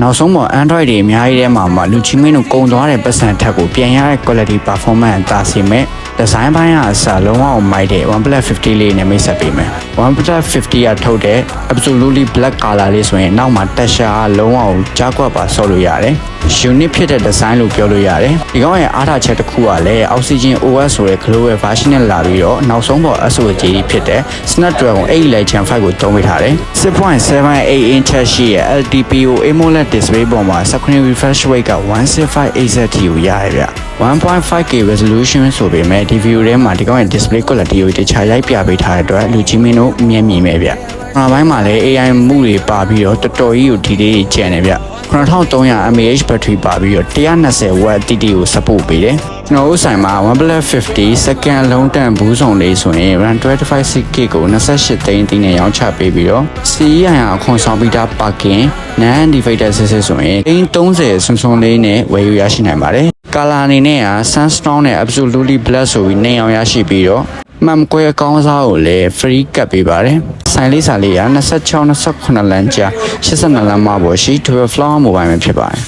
နောက်ဆုံးပေါ် Android တွေအများကြီးထဲမှာလူချင်းမင်းတို့ကုံသွားတဲ့ပတ်စံထက်ကိုပြန်ရတဲ့ quality performance အသာစီမဲ့ design ဘိုင်းကအစားလုံးဝမိုက်တဲ့ OnePlus 50 လေးနဲ့မိတ်ဆက်ပေးမယ် OnePlus 50 ကထုတ်တဲ့ absolutely black color လေးဆိုရင်နောက်မှာ texture ကလုံးဝကြားကွက်ပါဆော့လို့ရတယ် unique ဖြစ်တဲ့ design လို့ပြောလို့ရတယ်ဒီကောင်ရဲ့အားထားချက်တစ်ခုကလည်း Oxygen OS ဆိုတဲ့ global version နဲ့လာပြီးတော့နောက်ဆုံးပေါ် SOC ဖြစ်တဲ့ Snapdragon 8 Gen 5ကိုသုံးပေးထားတယ် 6.78 inch ရှိရဲ့ LTPO AMOLED display ပေါ်မှာ screen refresh rate က 1658Hz ထိကိုရတယ်ဗျ 1.5K resolution ဆိုပေမဲ့ဒီ view ထဲမှာဒီကောင်ရဲ့ display quality ကိုတခြားရိုက်ပြပေးထားတဲ့အတွက်လူကြီးမင်းတို့မြင်မယ်ဗျနောက်ပိုင်းမှာလည်း AI မှုတွေပါပြီးတော့တော်တော်ကြီးကိုဒီလေးကြီးကျန်နေဗျ9300 mAh battery ပါပြီးတော့120W အတိအကို support ပေးတယ်ကျွန်တော်တို့ဆိုင်မှာ OnePlus 50 second လုံးတန်ဘူးဆောင်လေးဆိုရင် RAM 256GB ကို28သိန်းတိနဲ့ရောင်းချပေးပြီးတော့ CEI အခွန်ဆောင်ပြီးသားပါကင် non defected စစ်ဆိုရင်30 Samsung လေးနဲ့ဝယ်ယူရရှိနိုင်ပါတယ်ကာလာအနေနဲ့က Sunstone နဲ့ Absolutely Black ဆိုပြီးနေအောင်ရရှိပြီးတော့မှန်ကွဲအကောင်းစားကိုလည်း free ကပ်ပေးပါတယ်ဆိုင်လေးစာလေးက26-28လမ်းကြာ82လမ်းမှာပေါ်ရှိ12 floor mobile မှာဖြစ်ပါတယ်